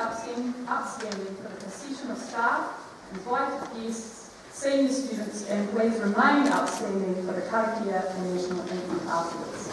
outstanding for the position of staff, invited guests, senior students, and please remain outstanding for the karakia and national anthem afterwards.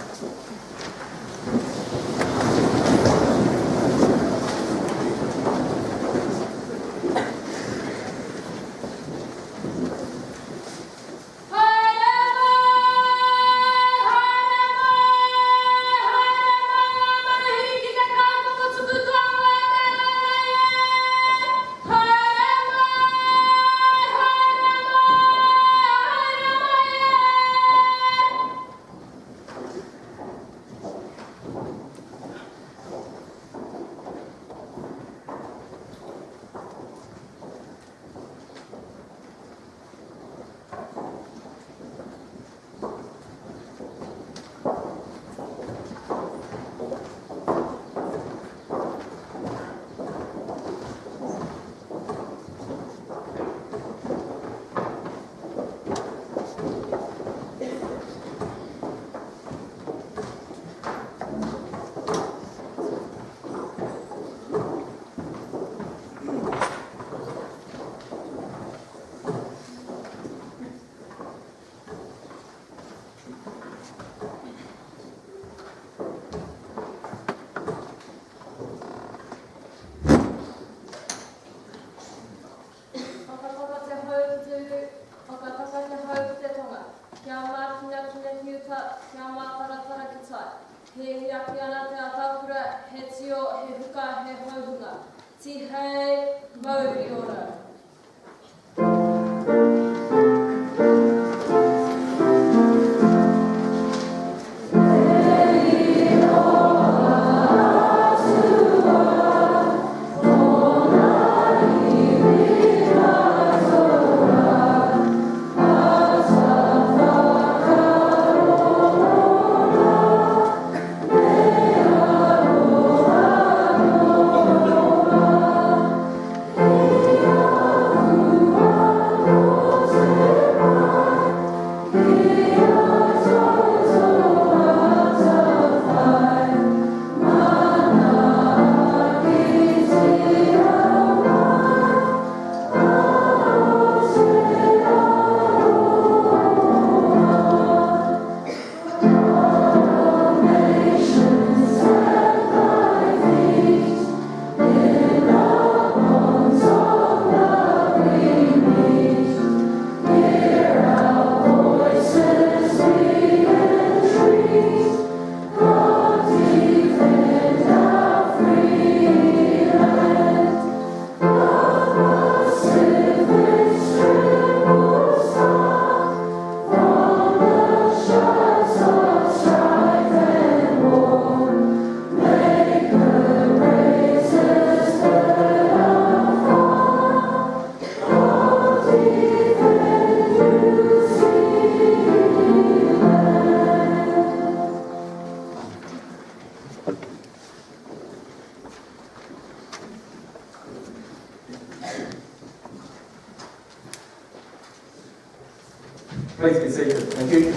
Please be seated. Thank you.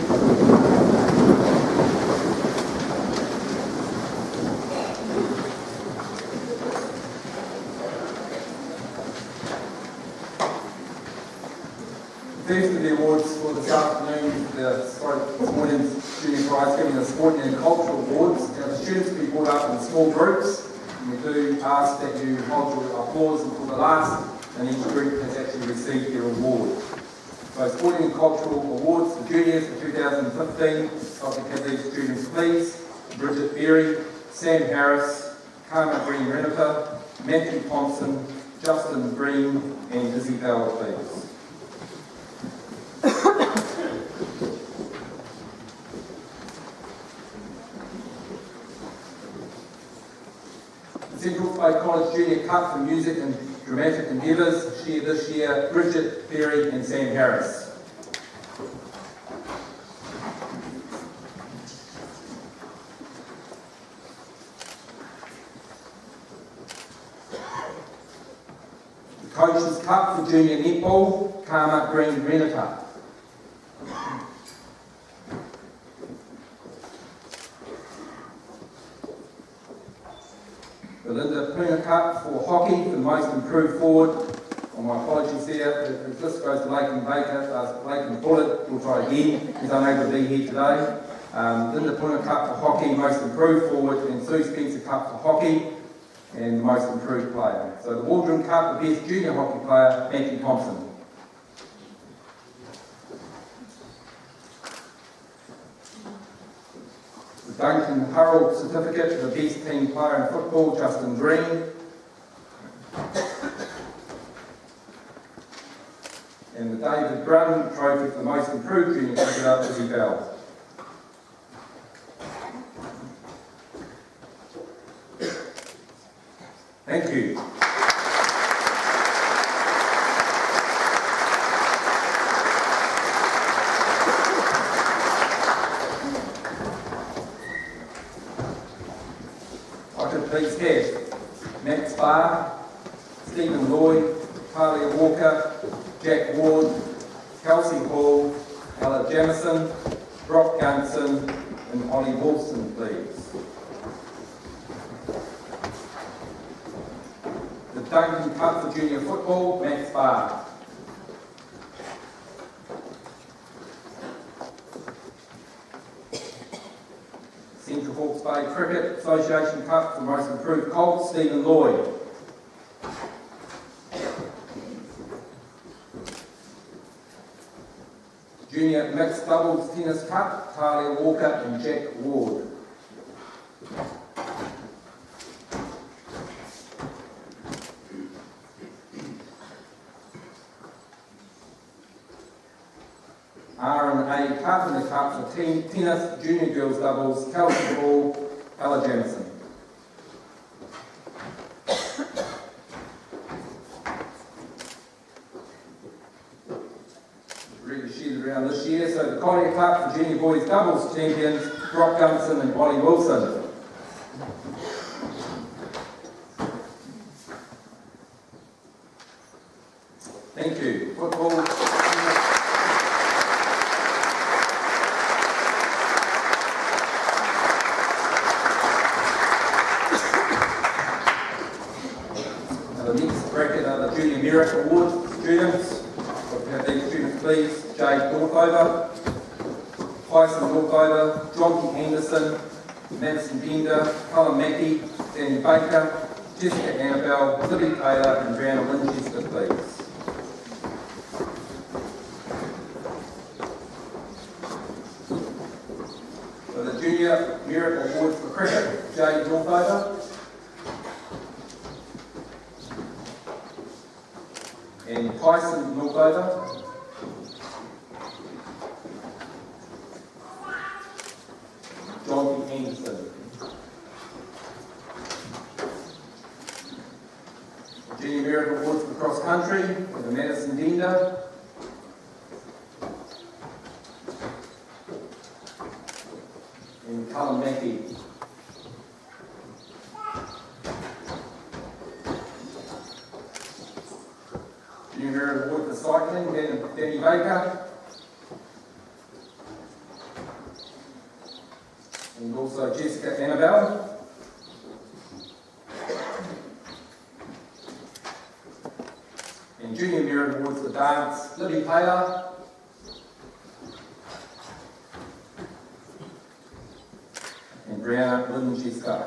First of the awards for this afternoon, this morning's Junior Prizegiving, the Sporting and Cultural Awards. Now the students will be brought up in small groups, and we do ask that you hold your applause until the last, and each group has actually received their award. So Sporting and Cultural Awards for Juniors for 2015, Dr. Kazee students please, Bridget Berry, Sam Harris, Karma Green-Renata, Matthew Thompson, Justin Green, and Izzy Powell please. Central Bay College Junior Cup for Music and Dramatic Endeavours, share this year Bridget Berry and Sam Harris. The Coaches Cup for Junior Netball, Karma Green-Renata. The The Linda Puna Cup for hockey for the most improved forward. Oh, my apologies there. If this goes to Laken Baker, Laken Bullet, we'll try again. He's unable to be here today. Linda Puna Cup for hockey, most improved forward, and Sue Spencer Cup for hockey, and most improved player. So the Waldron Cup, the best junior hockey player, Matthew Thompson. The Duncan Hurrell certificate for the best team player in football, Justin Green. And the David Brun trophy for the most improved junior cricketer, Izzy Bell. Thank you. I could please have Max Barr, Stephen Lloyd, Talia Walker, Jack Ward, Kelsey Hall, Ella Jamison, Brock Gunson, and Ollie Wilson, please. The Duncan Cup for Junior Football, Max Barr. Central Hawke's Bay Cricket Association Cup for Most Improved Colt, Stephen Lloyd. Junior Mixed Doubles Tennis Cup, Talia Walker and Jack Ward. R&A Cup in the Cup for Tennis Junior Girls Doubles, Kelsey Hall, Ella Jamison. Really sheeted around this year. So the Collier Cup for Junior Boys Doubles Champions, Brock Gunson and Ollie Wilson. Thank you. Football. The next bracket are the Junior Merit Award students. We'll have these students please. Jade Northover, Tyson Northover, Jonty Anderson, Madison Bender, Colin Mackey, Danny Baker, Jessica Annabelle, Libby Taylor and Brianna Winchester, please. So the Junior Merit Awards for Cricket, Jade Northover, and Tyson Northover, Jonty Anderson. Junior Merit Awards for Cross Country for the Madison Dender, and Colin Mackey. Junior Merit Award for Cycling, Danny Baker. And also Jessica Annabelle. And Junior Merit Awards for Dance, Libby Taylor. And Brianna Winchester.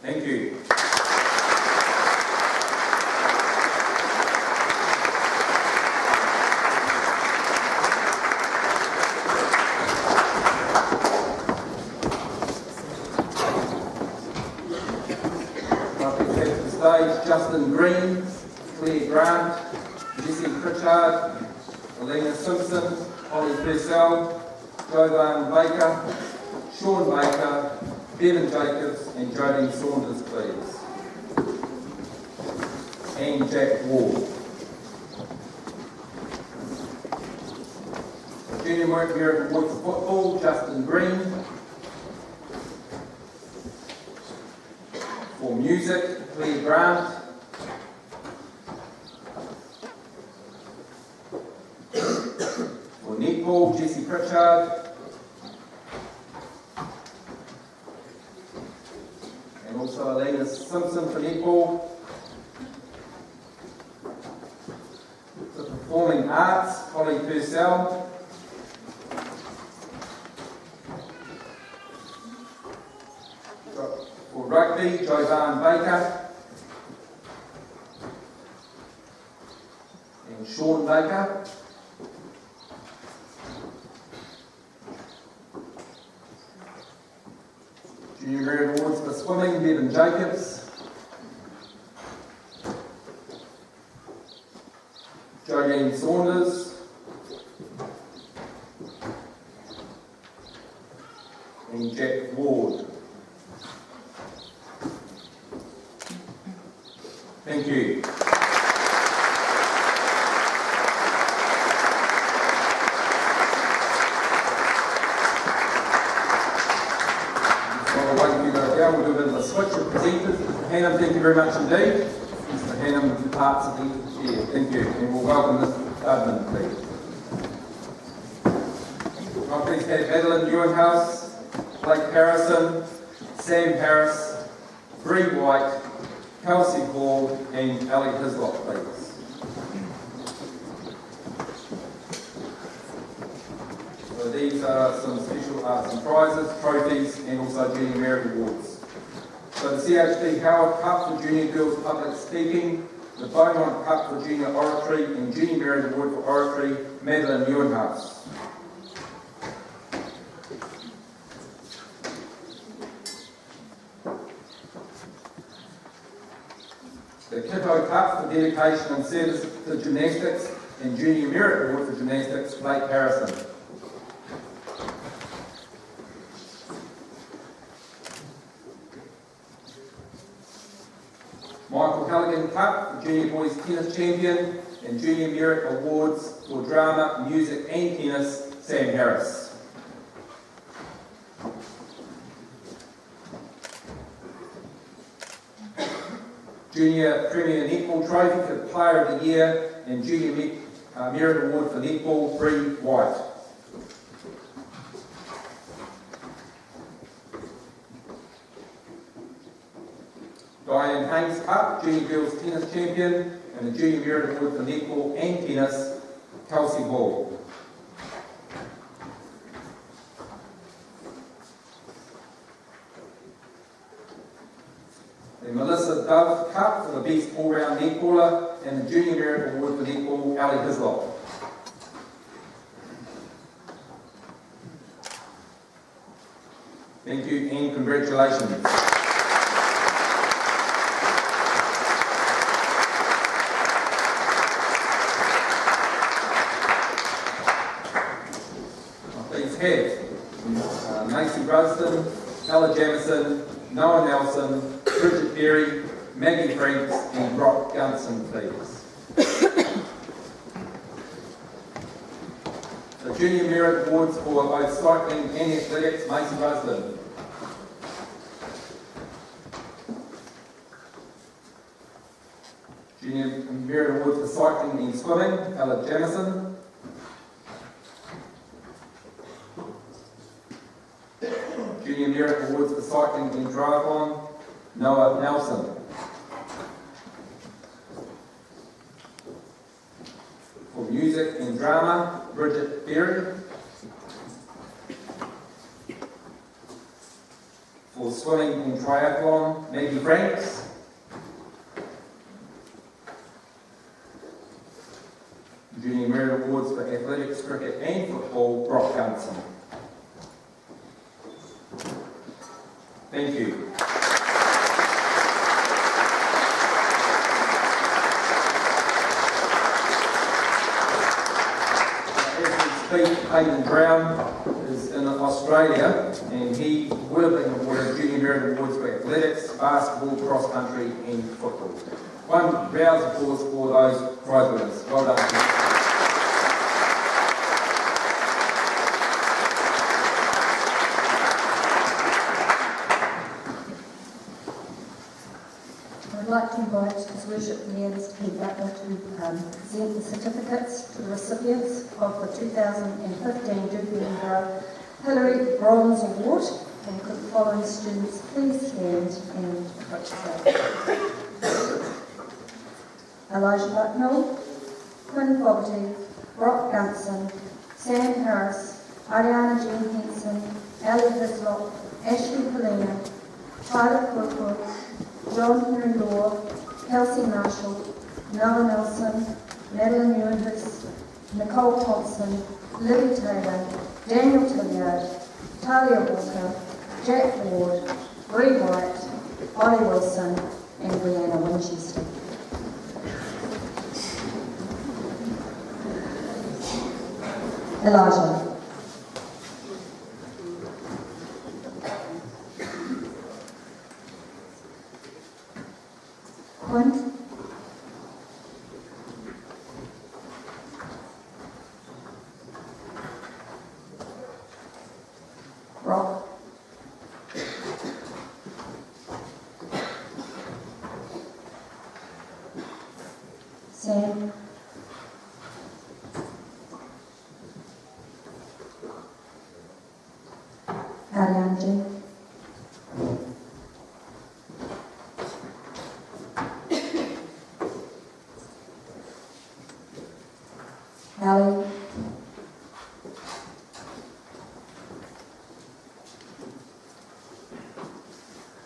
Thank you. Justin Green, Claire Grant, Jessie Pritchard, Elena Simpson, Holly Purcell, Jovan Baker, Sean Baker, Bevan Jacobs and Jodie Saunders, please. And Jack Ward. The Junior Merit Award for Football, Justin Green. For Music, Claire Grant. For Netball, Jessie Pritchard. Wilson for netball. For performing arts, Holly Purcell. For rugby, Jovan Baker. And Sean Baker. Junior Merit Awards for swimming, Bevan Jacobs. Jolene Saunders. And Jack Ward. Thank you. We'll do a bit of a switch of presenters. Mr. Hannam, thank you very much indeed. Mr. Hannam departs at the end of the chair. Thank you. And we'll welcome Mr. Dudman, please. I'll please have Madeline Ewenhouse, Blake Harrison, Sam Harris, Bree White, Kelsey Hall, and Ali Hislop, please. So these are some special arts and prizes, trophies, and also Junior Merit Awards. So the CHB Howard Cup for Junior Girls Public Speaking, the Beaumont Cup for Junior Oratory, and Junior Merit Award for Oratory, Madeline Ewenhouse. The Kiddo Cup for Dedication and Service to Gymnastics, and Junior Merit Award for Gymnastics, Blake Harrison. Michael Callaghan Cup for Junior Boys Tennis Champion, and Junior Merit Awards for Drama, Music and Tennis, Sam Harris. Junior Premier Netball Trophy for Player of the Year, and Junior Merit Award for Netball, Bree White. Diane Haynes Cup, Junior Girls Tennis Champion, and the Junior Merit Award for Netball and Tennis, Kelsey Hall. The Melissa Dove Cup for the Best All-Round Netballer, and the Junior Merit Award for Netball, Ali Hislop. Thank you and congratulations. Have Macy Rusden, Ella Jamison, Noah Nelson, Bridget Berry, Maggie Franks, and Brock Gunson, please. The Junior Merit Awards for both cycling and athletics, Macy Rusden. Junior Merit Awards for cycling and swimming, Ella Jamison. Junior Merit Awards for cycling and triathlon, Noah Nelson. For music and drama, Bridget Berry. For swimming and triathlon, Maggie Franks. Junior Merit Awards for athletics, cricket and football, Brock Gunson. Thank you. As we speak, Hayden Brown is in Australia, and he will have been awarded Junior Merit Awards for athletics, basketball, cross country, and football. One round of applause for those prize winners. Well done. I'd like to invite His Worship Mayor Mr. Ken Butler to present the certificates to the recipients of the 2015 Duke Edinburgh Hillary Bronze Award And could the following students please stand and participate? Elijah Bucknell, Quinn Fogarty, Brock Gunson, Sam Harris, Ariana Jean Henson, Ellie Hislop, Ashley Polina, Tyler Kirkwood, John Henry Law, Kelsey Marshall, Noah Nelson, Madeline Ewenhus, Nicole Thompson, Libby Taylor, Daniel Tilliard, Talia Walker, Jack Ward, Bree White, Ollie Wilson, and Brianna Winchester. Elijah. Quinn. Brock. Sam. Ariana. Ellie.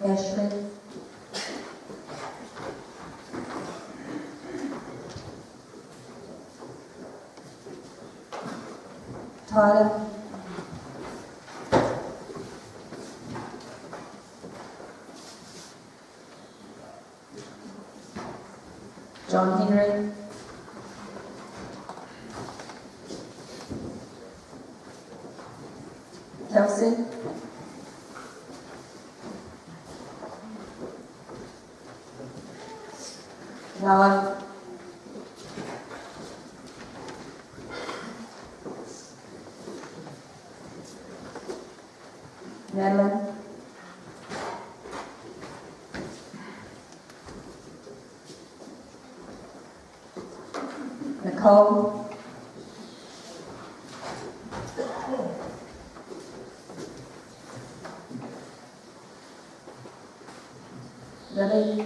Ashley. Tyler. John Henry. Kelsey. Noah. Madeline. Nicole. Lily.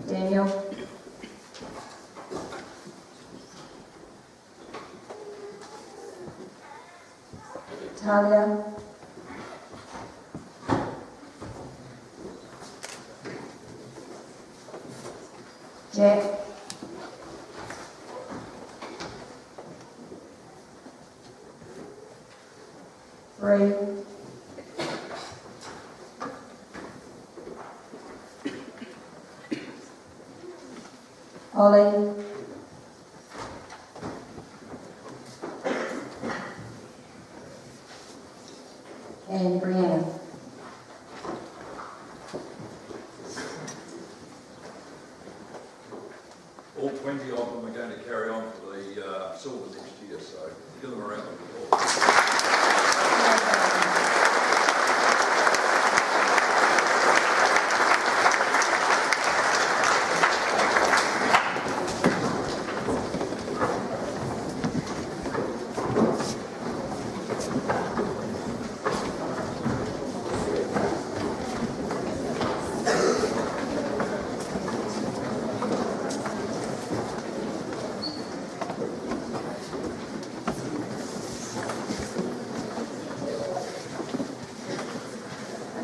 Daniel. Talia. Jack. Bree. Ollie. And Brianna. All 20 of them are going to carry on for the silver next year, so give them a round of applause.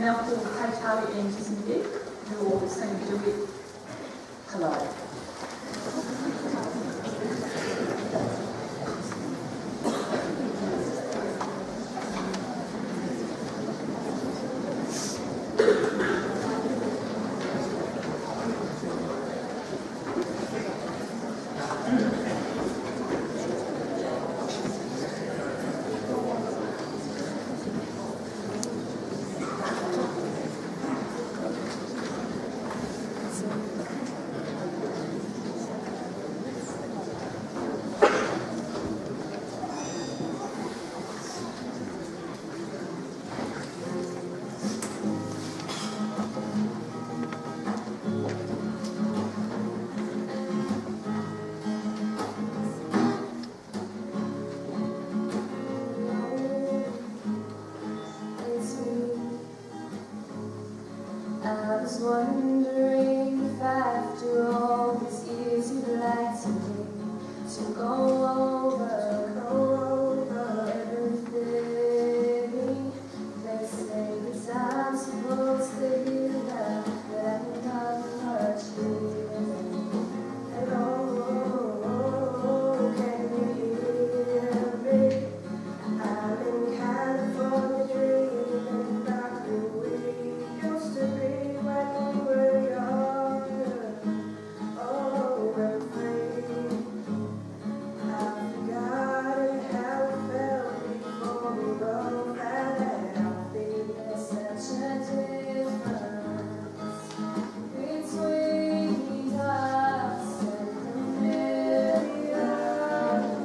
Now call Kate Harley and Susan Beck, who will sing a duet, Hello. I was wondering if after all these years you'd like to go over everything. They say that I'm supposed to hear now, but I'm not much here. Hello, can you hear me? I'm in California dreaming about who we used to be when we were younger. Oh, and free. I've forgotten how it felt before we both had healthy. There's such a difference between us and a million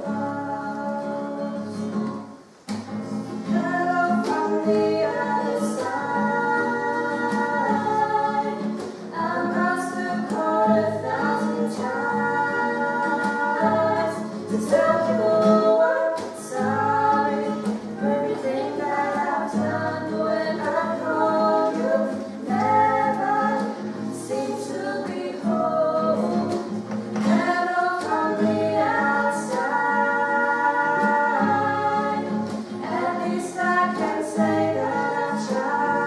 loves. Hello from the other side. I must have called 1,000 times to tell you I'm sorry for everything that I've done. When I call you, never seem to be home. Hello from the outside. At least I can say that I've tried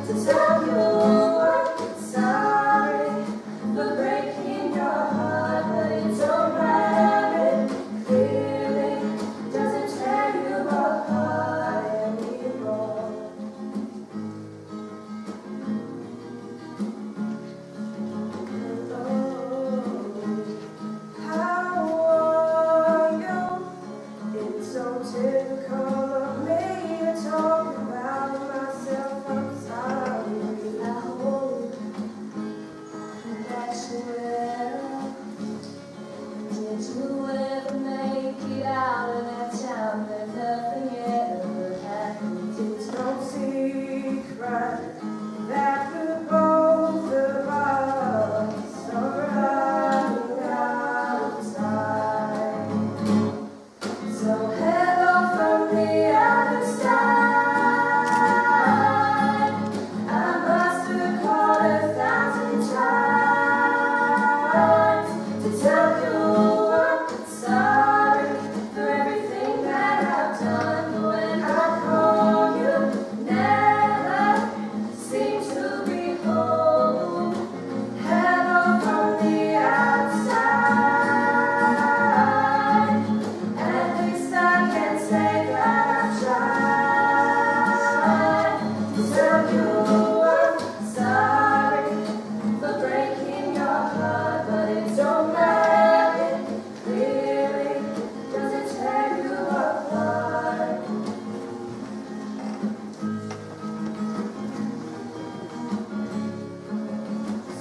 to tell you I'm sorry for breaking your heart, but it don't matter. It clearly doesn't tear you apart anymore. How are you? It's so typical of me to talk about myself. I'm sorry. I hope that you will. Did you ever make it out of that town where nothing ever happened? It's no secret that the both of us are running out of time. So hello from the other side. I must have called 1,000 times to tell you I'm sorry for everything that I've done. When I call you, never seem to be home. Hello from the outside. At least I can say that I've tried to tell you I'm sorry for breaking your heart, but it don't matter. It really doesn't tear you apart.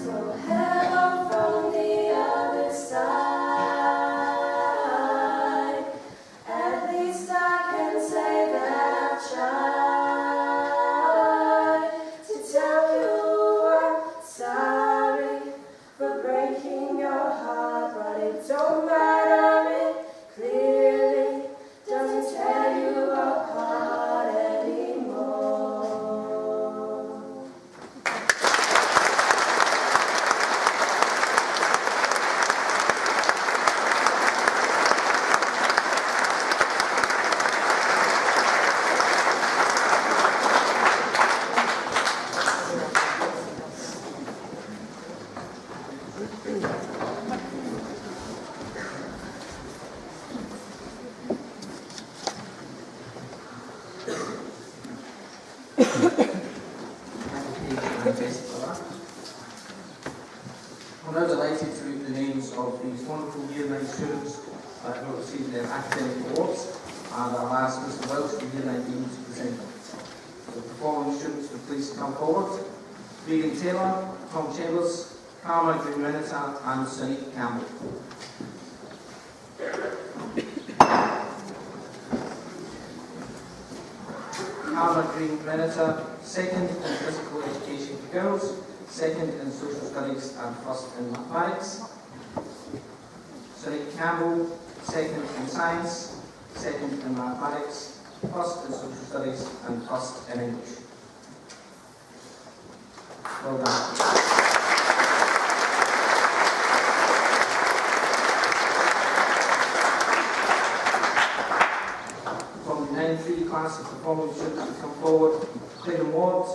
So hello from the other side. At least I can say that I've tried to tell you I'm sorry for breaking your heart, but it don't matter. It clearly doesn't tear you apart anymore. I'm now delighted to read the names of these wonderful Year 9 students who have received their academic awards, and I'll ask Mr. Welch from Year 19 to present them. So the following students will please come forward: Regan Taylor, Tom Chambers, Karma Green-Renata and Sonique Campbell. Karma Green-Renata, second in physical education for girls, second in social studies and first in mathematics. Sonique Campbell, second in science, second in mathematics, first in social studies and first in English. Well done. From the 9-3 class of performance students to come forward, Clayton Ward,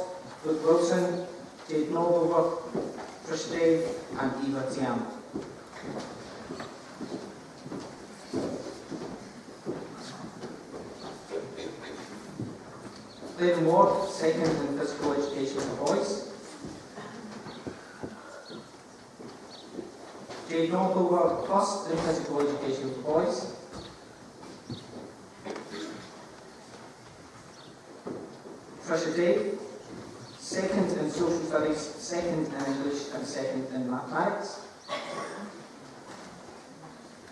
Luke Wilson, Jade Nordover, Trish Dave, and Eva Tiam. Clayton Ward, second in physical education for boys. Jade Nordover, first in physical education for boys. Trisha Dave, second in social studies, second in English, and second in mathematics.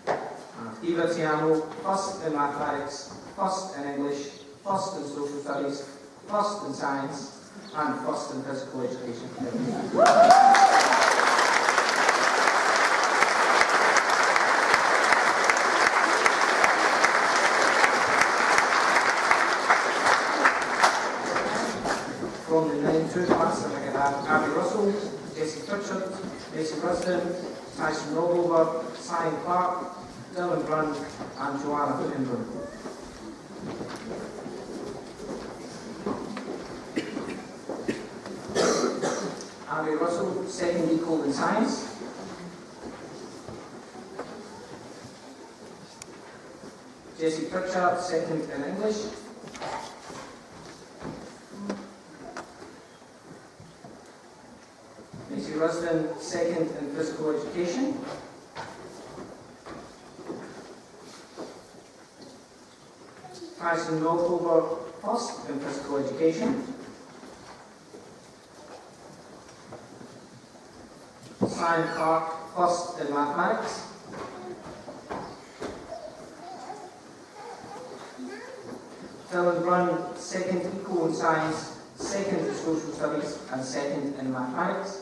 And Eva Tiano, first in mathematics, first in English, first in social studies, first in science, and first in physical education. From the 9-2 class, I have Abby Russell, Jesse Pritchard, Mason Rusden, Tyson Rollover, Simon Clark, Dylan Brunn, and Joanna Hookenbrun. Abby Russell, second equal in science. Jesse Pritchard, second in English. Macy Rusden, second in physical education. Tyson Northover, first in physical education. Simon Clark, first in mathematics. Dylan Brunn, second equal in science, second in social studies, and second in mathematics.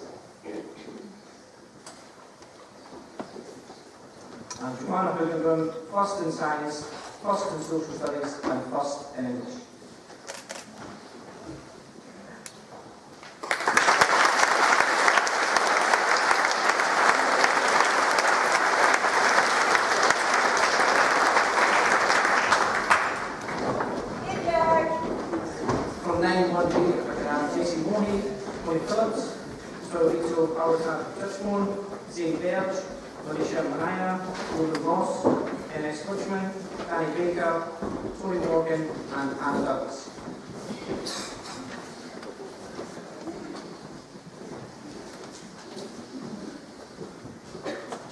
And Joanna Hookenbrun, first in science, first in social studies, and first in English. From 9-1, I can have Jesse Mooney, Tony Phillips, Rito Alexander Touchmore, Zane Berge, Alicia Manaya, Gordon Ross, N.S. Butchman, Danny Baker, Tony Morgan, and Anna Douglas.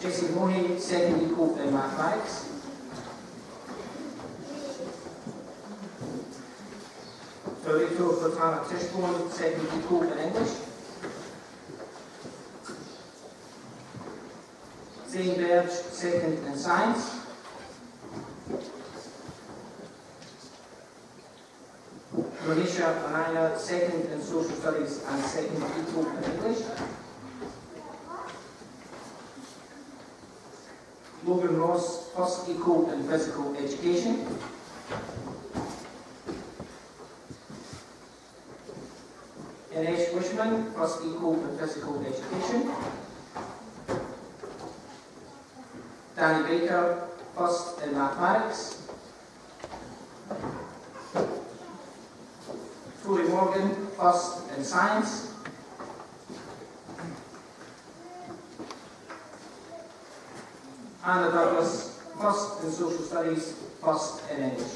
Jesse Mooney, second equal in mathematics. Rito Sultana Tishborn, second equal in English. Zane Berge, second in science. Manisha Anaya, second in social studies and second equal in English. Logan Ross, first equal in physical education. N.S. Wishman, first equal in physical education. Danny Baker, first in mathematics. Tori Morgan, first in science. Anna Douglas, first in social studies, first in English.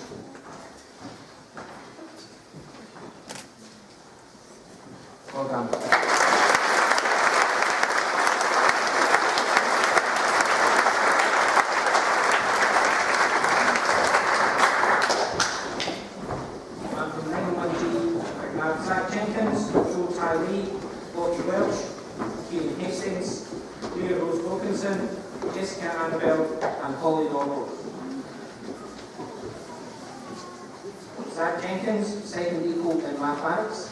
Well done. Zach Jenkins, Joe Tyree, Lottie Welch, Keenan Hastings, Leah Rose Wilkinson, Jessica Annabelle, and Holly Norwood. Zach Jenkins, second equal in mathematics.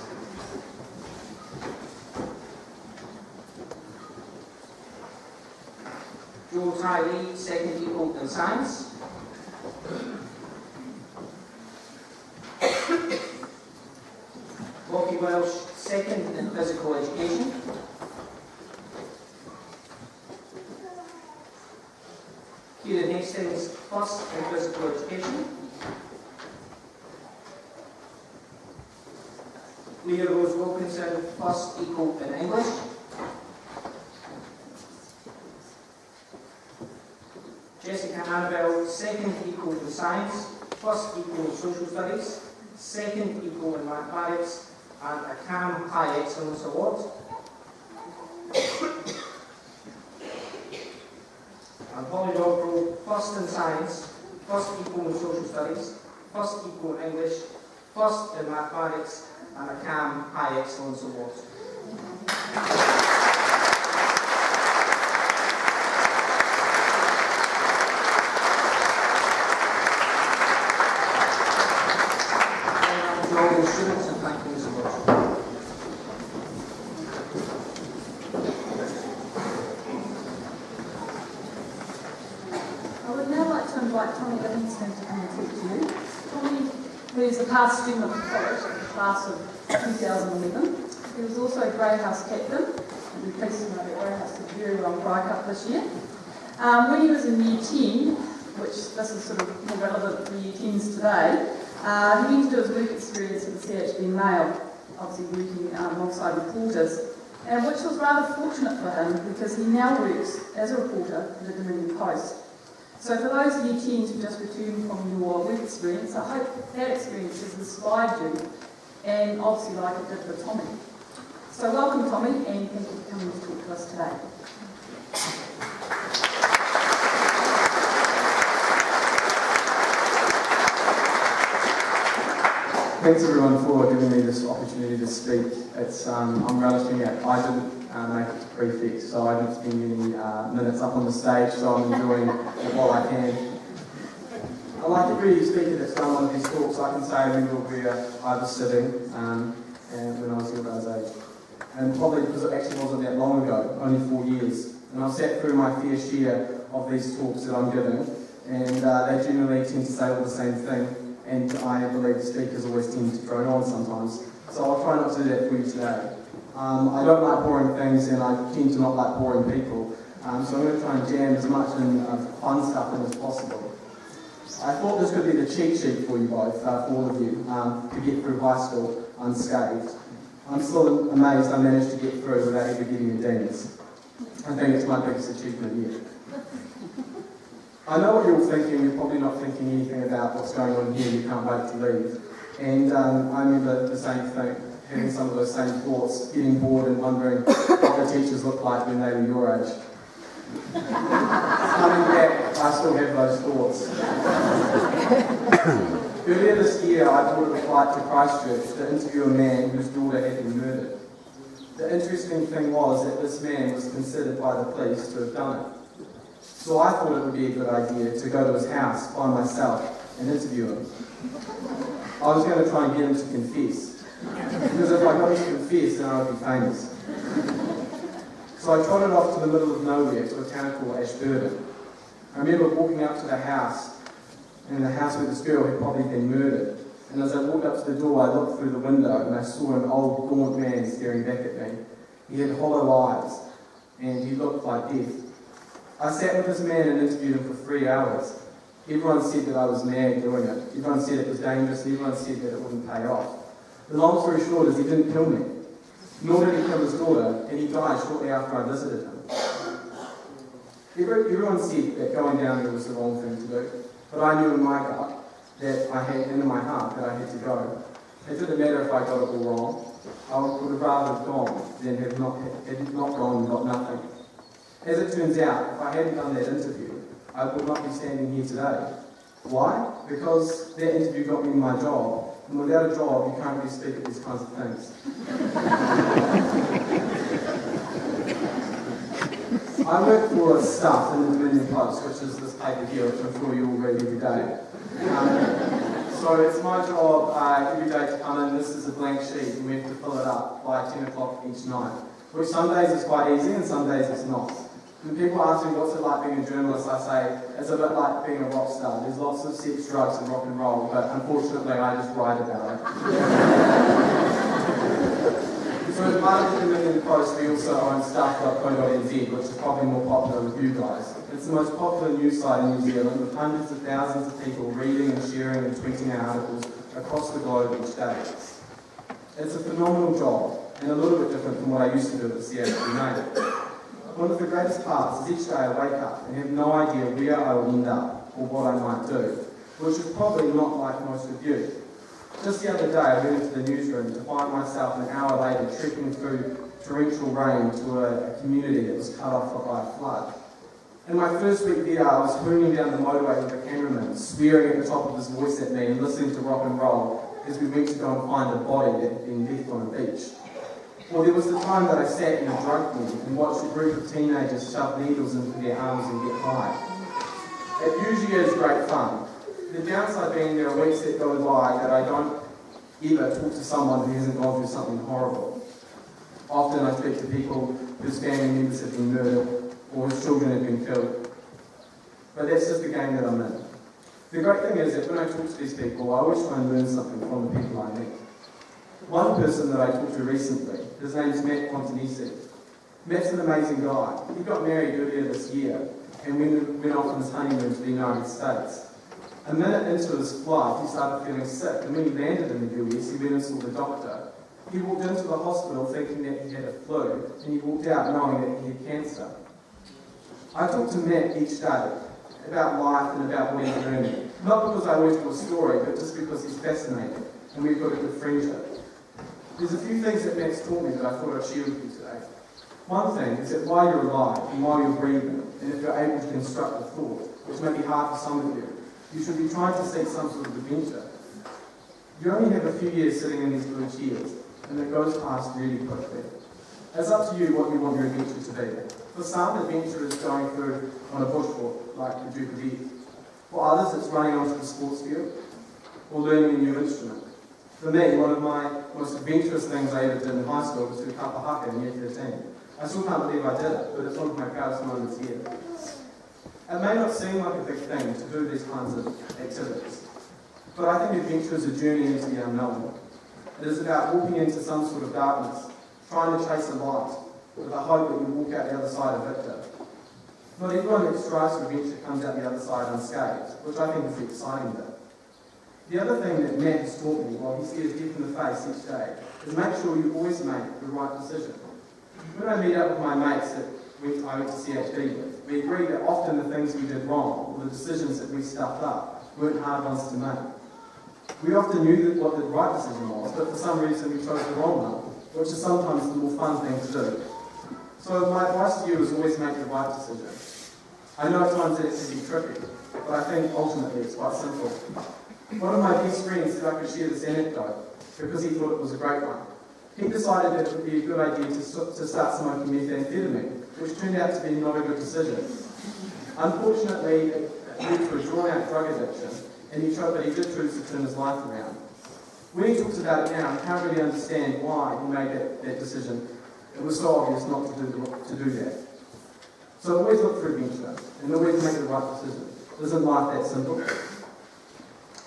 Joe Tyree, second equal in science. Lottie Welch, Welsh, second in physical education. Kieran Hastings, first in physical education. Leah Rose Wilkinson, first equal in English. Jessica Annabelle, second equal in science, first equal in social studies, second equal in mathematics, and a CAM High Excellence Award. And Holly Doggrove, first in science, first equal in social studies, first equal in English, first in mathematics, and a CAM High Excellence Award. Well done to all the students, and thank you so much. I would now like to invite Tommy Livingston to come and talk to you. Tommy, who is a past student of the college, the class of 2011. He was also a Grey House captain, and we pleased to know that Grey House did very well in Grey Cup this year. When he was in Year 10, which this is sort of more relevant for Year 10s today, he went to do his work experience at the CHBC Mail, obviously working alongside reporters, and which was rather fortunate for him because he now works as a reporter for the Dominion Post. So for those Year 10s who just returned from your work experience, I hope that experience has inspired you, and obviously like it did for Tommy. So welcome Tommy, and thank you for coming to talk to us today. Thanks everyone for giving me this opportunity to speak. It's I'm relishing it. I didn't make it to prefect, so I didn't spend many minutes up on the stage, so I'm enjoying it while I can. I like every speaker that's done one of these talks. I can say I remember where I was sitting and when I was your guys' age. And probably because it actually wasn't that long ago, only 4 years. And I've sat through my fair share of these talks that I'm giving, and they generally tend to say all the same thing. And I believe the speakers always tend to drone on sometimes. So I'll try not to do that for you today. I don't like boring things, and I tend to not like boring people. So I'm going to try and jam as much fun stuff in as possible. I thought this could be the cheat sheet for you both, for all of you, to get through high school unscathed. I'm still amazed I managed to get through without ever getting a D's. I think it's my biggest achievement yet. I know what you're all thinking. You're probably not thinking anything about what's going on here. You can't wait to leave. And I remember the same thing, having some of those same thoughts, getting bored and wondering what the teachers looked like when they were your age. Coming back, I still have those thoughts. Earlier this year, I boarded a flight to Christchurch to interview a man whose daughter had been murdered. The interesting thing was that this man was considered by the police to have done it. So I thought it would be a good idea to go to his house by myself and interview him. I was going to try and get him to confess, because if I got him to confess, then I would be famous. So I trotted off to the middle of nowhere to a town called Edinburgh. I remember walking up to the house, and the house where this girl had probably been murdered. And as I walked up to the door, I looked through the window and I saw an old, gaunt man staring back at me. He had hollow eyes, and he looked like death. I sat with this man and interviewed him for 3 hours. Everyone said that I was mad doing it. Everyone said it was dangerous, and everyone said that it wouldn't pay off. The long story short is he didn't kill me, nor did he kill his daughter, and he died shortly after I visited him. Everyone said that going down there was the wrong thing to do, but I knew in my gut that I had, and in my heart, that I had to go. It didn't matter if I got it all wrong. I would have rather have gone than have not gone and got nothing. As it turns out, if I hadn't done that interview, I would not be standing here today. Why? Because that interview got me my job, and without a job, you can't really speak at these kinds of things. I work for Stuff in the Dominion Post, which is this paper here, which I'm sure you all read every day. So it's my job every day to come in. This is a blank sheet, and we have to fill it up by 10 o'clock each night, which some days is quite easy and some days it's not. When people ask me what's it like being a journalist, I say it's a bit like being a rock star. There's lots of sex, drugs and rock and roll, but unfortunately I just write about it. as part of the Dominion Post, we also own stuff.co.nz, which is probably more popular with you guys. It's the most popular news site in New Zealand, with hundreds of thousands of people reading and sharing and tweeting our articles across the globe each day. It's a phenomenal job, and a little bit different from what I used to do at the CHBC. One of the greatest parts is each day I wake up and have no idea where I will end up or what I might do, which is probably not like most of you. Just the other day I went into the newsroom to find myself an hour later trekking through torrential rain to a community that was cut off by a flood. In my first week there, I was hooning down the motorway with a cameraman, swearing at the top of his voice at me and listening to rock and roll as we went to go and find a body that had been left on a beach. Or there was the time that I sat in a drug den and watched a group of teenagers shove needles into their arms and get high. It usually is great fun. The downside being there are weeks that go by that I don't ever talk to someone who hasn't gone through something horrible. Often I speak to people whose family members have been murdered or whose children have been killed. But that's just the game that I'm in. The great thing is that when I talk to these people, I always try and learn something from the people I meet. One person that I talked to recently, his name's Matt Pontanesi. Matt's an amazing guy. He got married earlier this year and went off on his honeymoon to the United States. A minute into his flight, he started feeling sick, and when he landed in the US, he went and saw the doctor. He walked into the hospital thinking that he had a flu, and he walked out knowing that he had cancer. I talk to Matt each day about life and about what he's learning. Not because I always tell a story, but just because he's fascinated, and we've got a good friendship. There's a few things that Matt's taught me that I thought I'd share with you today. One thing is that while you're alive, and while you're breathing, and if you're able to construct a thought, which may be hard for some of you, you should be trying to seek some sort of adventure. You only have a few years sitting in these blue chairs, and it goes past really quickly. It's up to you what you want your adventure to be. For some, adventure is going through on a bushwalk, like the Duke of Edinburgh. For others, it's running onto the sports field, or learning a new instrument. For me, one of my most adventurous things I ever did in high school was to kapa haka in year 13. I still can't believe I did it, but it's one of my proudest moments yet. It may not seem like a big thing to do these kinds of activities, but I think adventure is a journey into the unknown. It is about walking into some sort of darkness, trying to chase a light, with the hope that you walk out the other side a victor. Not everyone that strives for adventure comes out the other side unscathed, which I think is the exciting bit. The other thing that Matt has taught me while he stares deep in the face each day is make sure you always make the right decision. When I meet up with my mates that I went to CHB with, we agreed that often the things we did wrong, or the decisions that we stuffed up, weren't hard ones to make. We often knew what the right decision was, but for some reason we chose the wrong one, which is sometimes the more fun thing to do. So my advice to you is always make the right decision. I know at times that it can be tricky, but I think ultimately it's quite simple. One of my best friends said I could share this anecdote because he thought it was a great one. He decided that it would be a good idea to start smoking methamphetamine, which turned out to be not a good decision. Unfortunately, it led to a drawn-out drug addiction, but he did choose to turn his life around. When he talks about it now, I can't really understand why he made that decision. It was so obvious not to do that. So always look for adventure, and always make the right decision. Isn't life that simple?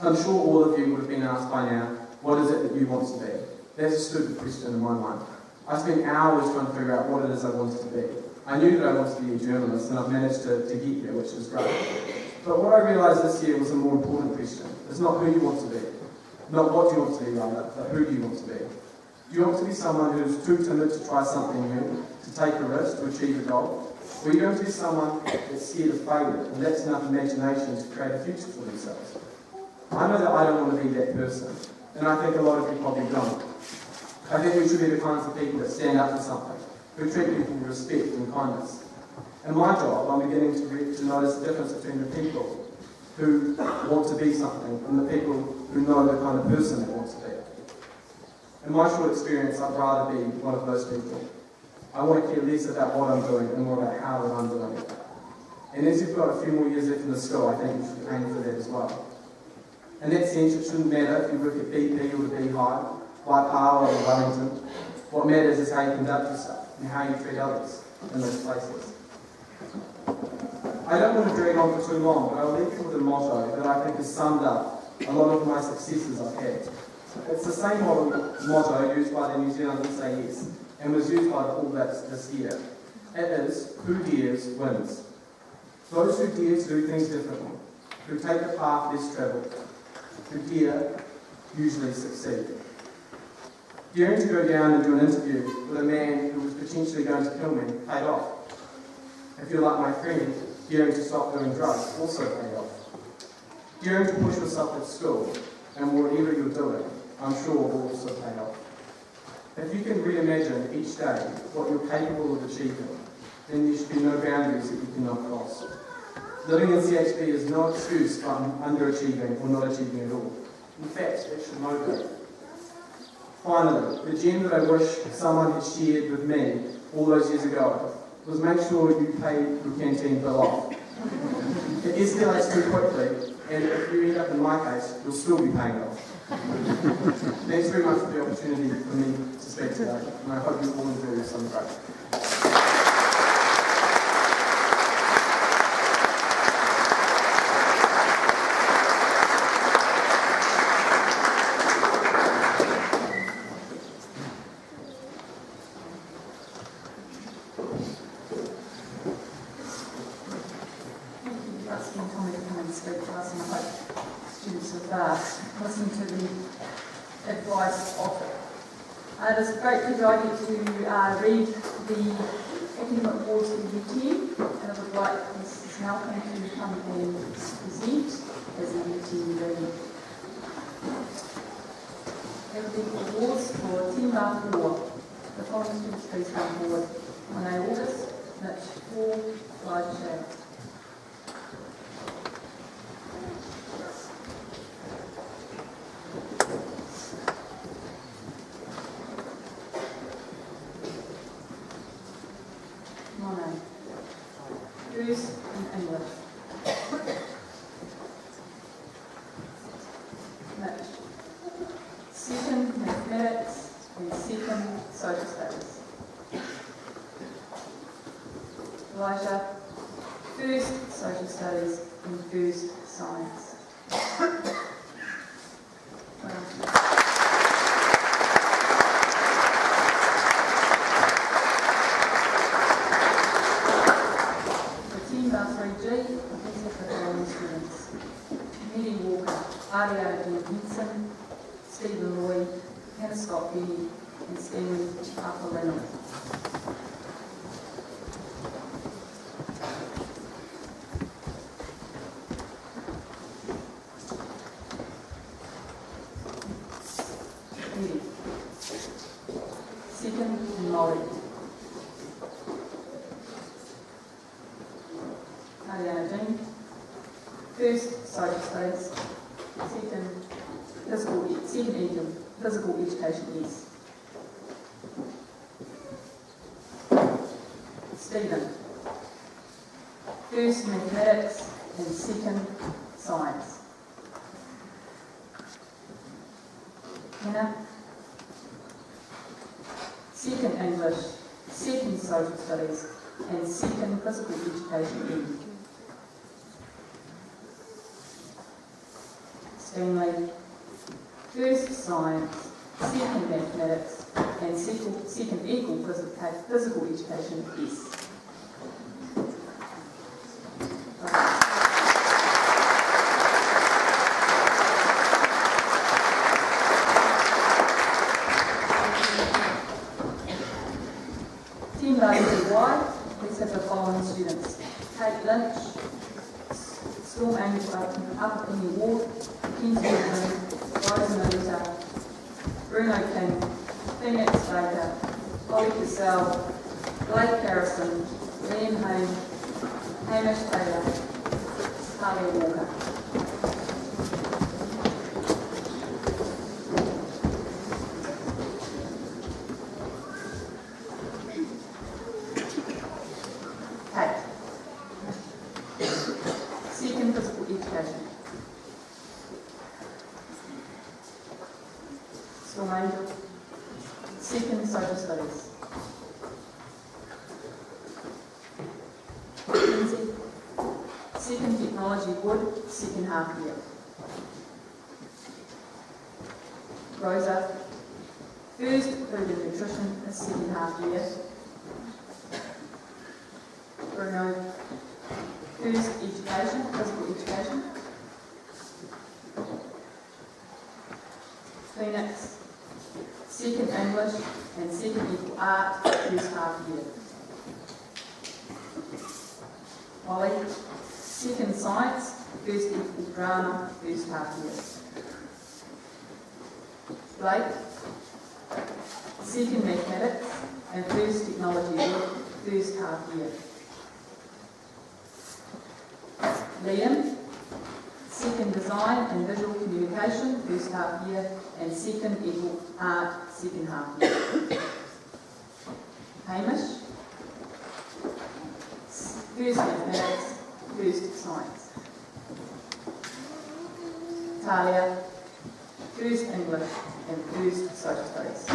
I'm sure all of you would have been asked by now, what is it that you want to be? That's a stupid question in my mind. I spent hours trying to figure out what it is I wanted to be. I knew that I wanted to be a journalist, and I've managed to get there, which is great. But what I realised this year was a more important question. It's not who you want to be, not what you want to be rather, but who do you want to be? Do you want to be someone who's too timid to try something new, to take a risk, to achieve a goal? Or are you going to be someone that's scared of failure, and lacks enough imagination to create a future for themselves? I know that I don't want to be that person, and I think a lot of you probably don't. I think we should be the kinds of people that stand up for something, who treat people with respect and kindness. In my job, I'm beginning to notice the difference between the people who want to be something and the people who know the kind of person they want to be. In my short experience, I'd rather be one of those people. I want to care less about what I'm doing and more about how I'm doing it. And as you've got a few more years left in the school, I think you should aim for that as well. In that sense, it shouldn't matter if you work at BP or the Beehive, Waipawa or Wellington. What matters is how you conduct yourself and how you treat others in those places. I don't want to drag on for too long, but I'll leave you with a motto that I think has summed up a lot of my successes I've had. It's the same motto used by the New Zealand Say Yes and was used by the All Blacks this year. It is, who dares wins. Those who dare to do things differently, who take the path less travelled, who dare usually succeed. Daring to go down and do an interview with a man who was potentially going to kill me paid off. If you're like my friend, daring to stop doing drugs also paid off. Daring to push yourself at school and whatever you're doing, I'm sure will also pay off. If you can reimagine each day what you're capable of achieving, then there should be no boundaries that you cannot cross. Living in CHB is no excuse for underachieving or not achieving at all. In fact, it should motivate. Finally, the gem that I wish someone had shared with me all those years ago was make sure you pay your canteen bill off. It escalates too quickly, and if you end up in my case, you'll still be paying it off. Thanks very much for the opportunity for me to speak today, and I hope you all enjoy some break. Asking Tommy to come and speak to us, and I hope students have listened to the advice offered. It is a great pleasure I get to read the academic awards for the UTM, and I would like Mrs. Malcolm to come and present as the UTM read. Academic awards for Team Bar 4. The following students please come forward. Monet August, Mitch Hall, Elijah Shea. Monet. First in English. Mitch. Second mathematics and second social studies. Elijah. First social studies and first science. Henson, Stephen Lloyd, Hannah Scott Benny, and Stanley Arthur Reynolds. Eddie. Second, Molly. Ariana Jean. First, social studies. Second, physical education is. Stephen. First, mathematics and second, science. Hannah. Second, English, second, social studies, and second, physical education in. Stanley. First, science, second, mathematics, and second equal physical education is. Team WY, let's have the following students. Kate Lynch, Storm Angel Upper Penny Ward, Kinsey Green, Rosa Melita, Bruno King, Phoenix Baker, Holly Cassell, Blake Harrison, Liam Hayne, Hamish Taylor, Harley Walker. Kate. Second, physical education. Storm Angel. Second, social studies. Kinsey. Second, technology wood, second half year. Rosa. First, food and nutrition, is second half year. Bruno. First, education, physical education. Phoenix. Second, English, and second equal art, first half year. Molly. Second, science, first equal drama, first half year. Blake. Second, mathematics, and first, technology, first half year. Liam. Second, design and visual communication, first half year, and second equal art, second half year. Hamish. First mathematics, first science. Talia. First English and first social studies.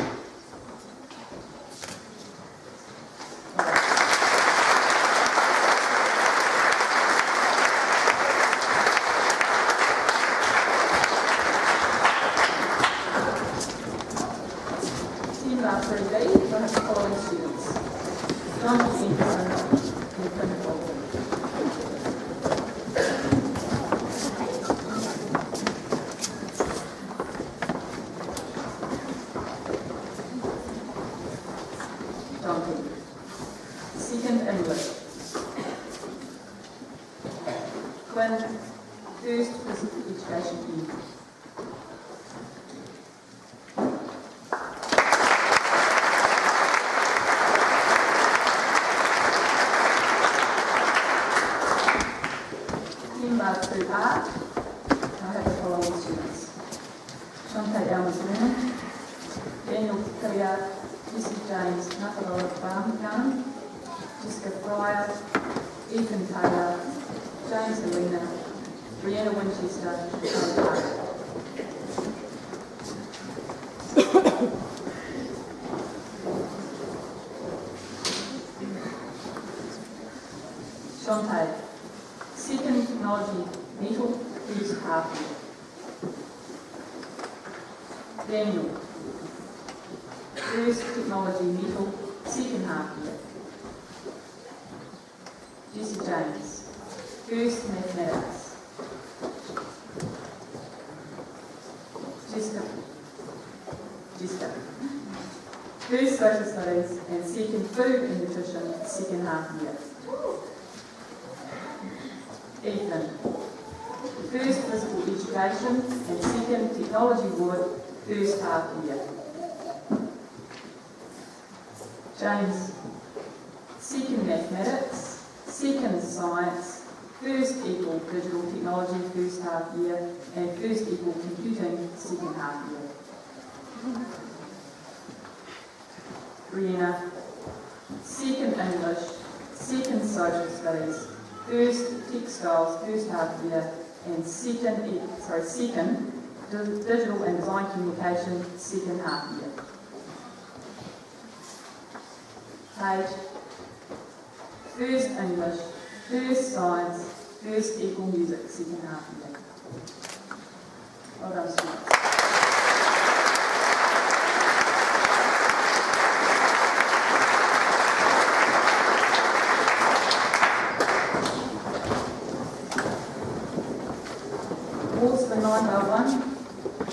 Second English. Quinn, first physical education E. Through art, I have the following students. Shante Almas-Lennon, Daniel Kikaya, Jesse James, Nakaloa Barnham, Jessica Fryer, Ethan Taylor, James Helena, Brianna Winchester, and Tony Parker. Shante, second technology metal, first half year. Daniel, first technology metal, second half year. Jesse James, first mathematics. Jessica, first social studies and second food and nutrition, second half year. Ethan, first physical education and second technology wood, first half year. James, second mathematics, second science, first equal digital technology, first half year, and first equal computing, second half year. Brianna, second English, second social studies, first textiles, first half year, and second digital and design communication, second half year. Paige, first English, first science, first equal music, second half year. Well done, students. Awards for 901.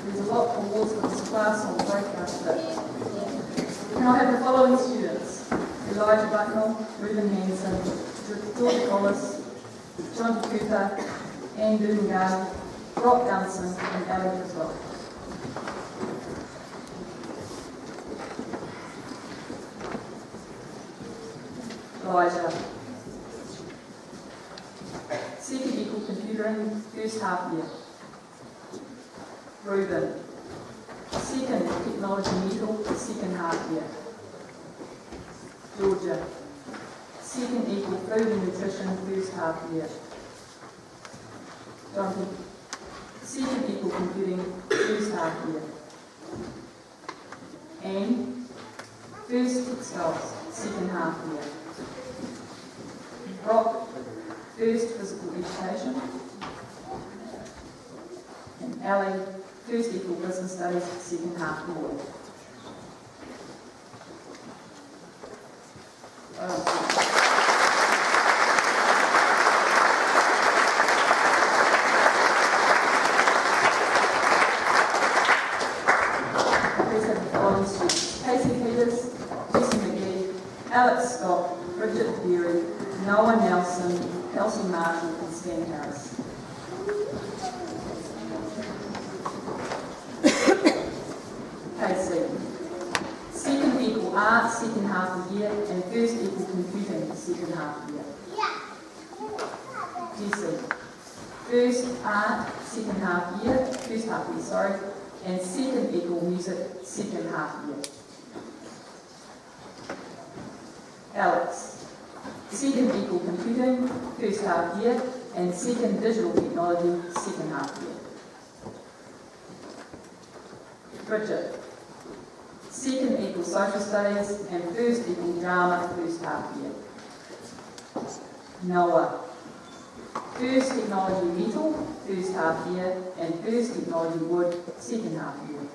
There's a lot of awards for this class on the break after that. Can I have the following students? Elijah Bucknell, Ruben Hanson, George Collis, John Cooper, Anne Dungan, Rob Dunson, and Ali Criswell. Elijah. Second equal computing, first half year. Ruben. Second technology metal, second half year. Georgia. Second equal food and nutrition, first half year. Jonathan. Second equal computing, first half year. Anne. First textiles, second half year. Brock. First physical education. And Ali. First equal business studies, second half law. Alex Scott, Bridget Berry, Noah Nelson, Kelsey Marshall, and Stan Harris. KC. Second equal art, second half a year, and first equal computing, second half a year. GC. First art, second half year, first half year, sorry, and second equal music, second half year. Alex. Second equal computing, first half year, and second digital technology, second half year. Bridget. Second equal social studies, and first equal drama, first half year. Noah. First technology metal, first half year, and first technology wood, second half year.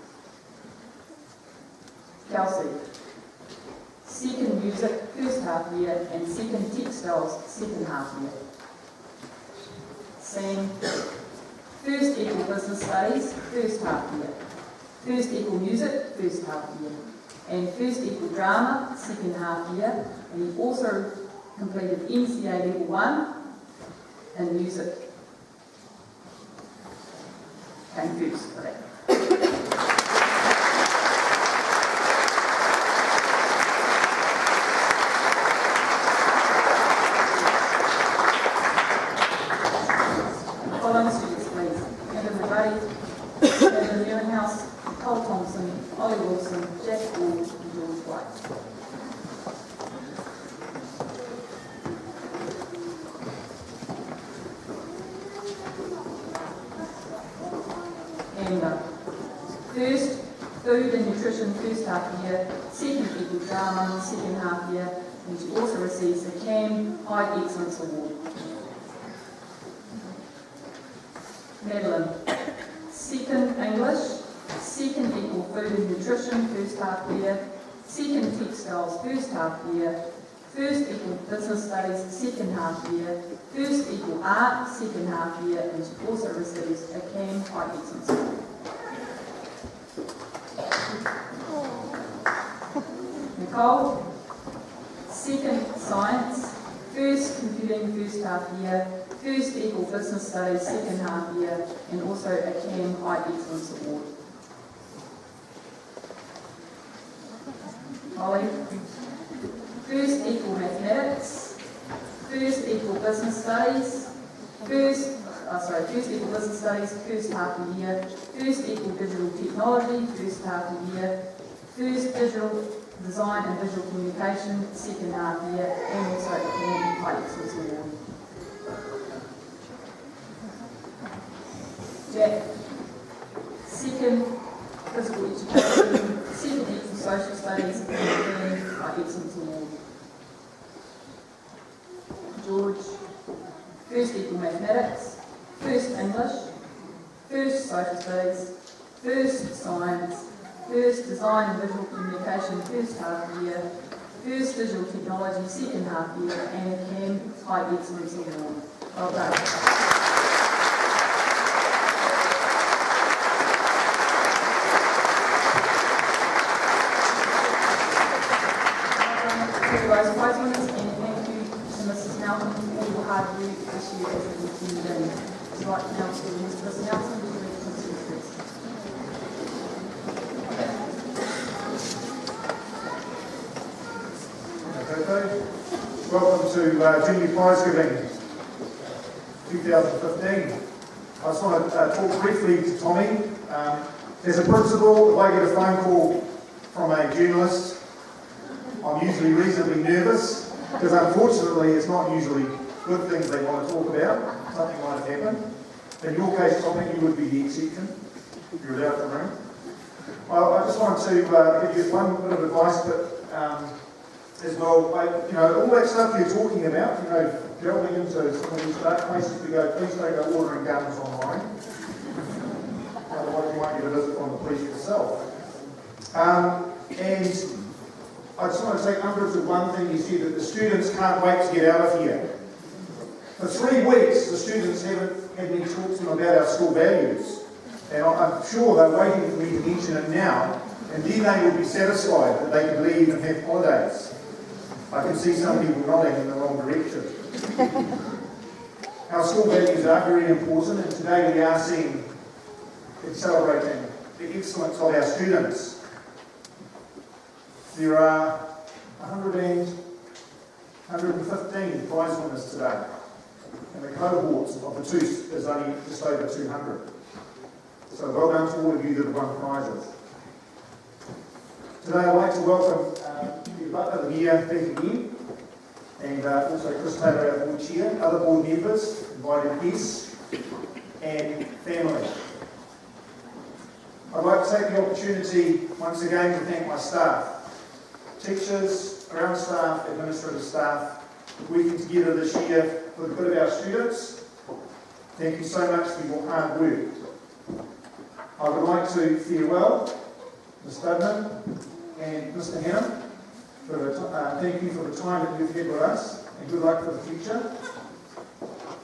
Kelsey. Second music, first half year, and second textiles, second half year. Sam. First equal business studies, first half year. First equal music, first half year. And first equal drama, second half year. And he also completed MCA level 1 in music. Came first for that. First, food and nutrition, first half year, second equal drama, second half year, and she also receives the CAM High Excellence Award. Madeline, second English, second equal food and nutrition, first half year, second textiles, first half year, first equal business studies, second half year, first equal art, second half year, and she also receives a CAM High Excellence Award. Nicole, second science, first computing, first half year, first equal business studies, second half year, and also a CAM High Excellence Award. Holly, first equal mathematics, first equal business studies, first equal business studies, first half a year, first equal digital technology, first half a year, first digital design and visual communication, second half year, and also a CAM High Excellence Award. Jack, second physical education, second equal social studies, and CAM High Excellence Award. George, first equal mathematics, first English, first social studies, first science, first design and visual communication, first half year, first digital technology, second half year, and CAM High Excellence Award. Well done. Those prize winners, and thank you to Mrs. Nelson for your hard work this year as a community. I'd like to now to Mrs. Nelson to read the speech. Welcome to Junior Prizegiving 2015. I just want to talk briefly to Tommy. As a principal, if I get a phone call from a journalist, I'm usually reasonably nervous because unfortunately it's not usually good things they want to talk about. Something might have happened. In your case, Tommy, you would be the exception. You're without the room. I just wanted to give you one bit of advice, but as well, all that stuff you're talking about, delving into some of these dark places we go, please don't go ordering guns online. otherwise you might get a visit from the police yourself. And I just want to take umbrage with one thing you said, that the students can't wait to get out of here. For 3 weeks, the students haven't had me talk to them about our school values. And I'm sure they're waiting for me to mention it now, and then they will be satisfied that they can leave and have holidays. I can see some people nodding in the wrong direction. Our school values are very important, and today we are seeing and celebrating the excellence of our students. There are 115 prize winners today, and the cohorts of the two is only just over 200. So well done to all of you that have won prizes. Today I'd like to welcome Peter Butler, the mayor, back again, and also Chris Taylor, our board chair, other board members, invited guests, and family. I'd like to take the opportunity once again to thank my staff, teachers, ground staff, administrative staff, working together this year for the good of our students. Thank you so much for your hard work. I would like to farewell Ms. Dudman and Mr. Hannam. Thank you for the time that you've had with us, and good luck for the future.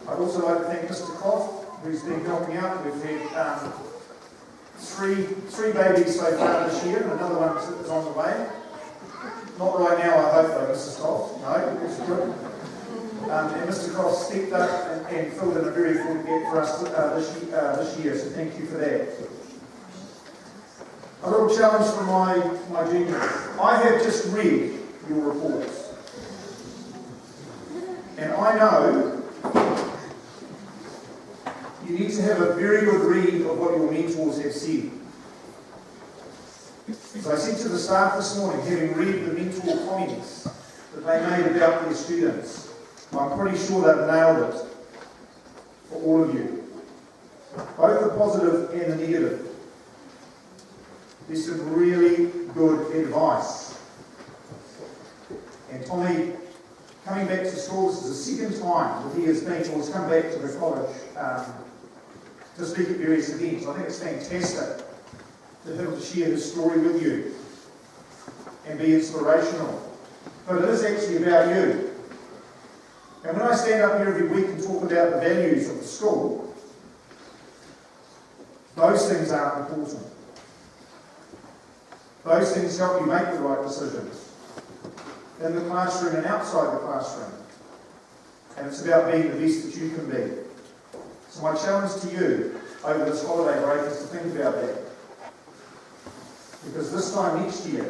I'd also like to thank Mr. Croft, who's been helping out. We've had three babies so far this year, and another one is on the way. Not right now, I hope, though, Mrs. Croft. No, it's good. And Mr. Croft stepped up and filled in a very good gap for us this year, so thank you for that. A little challenge for my juniors. I have just read your reports, and I know you need to have a very good read of what your mentors have said. So I said to the staff this morning, having read the mentor comments that they made about their students, I'm pretty sure they've nailed it for all of you, both the positive and the negative. There's some really good advice. And Tommy, coming back to school, this is the second time that he has been, or has come back to the college to speak at various events. I think it's fantastic to him to share his story with you and be inspirational. But it is actually about you. And when I stand up here every week and talk about the values of the school, those things are important. Those things help you make the right decisions in the classroom and outside the classroom. And it's about being the best that you can be. So my challenge to you over this holiday break is to think about that. Because this time next year,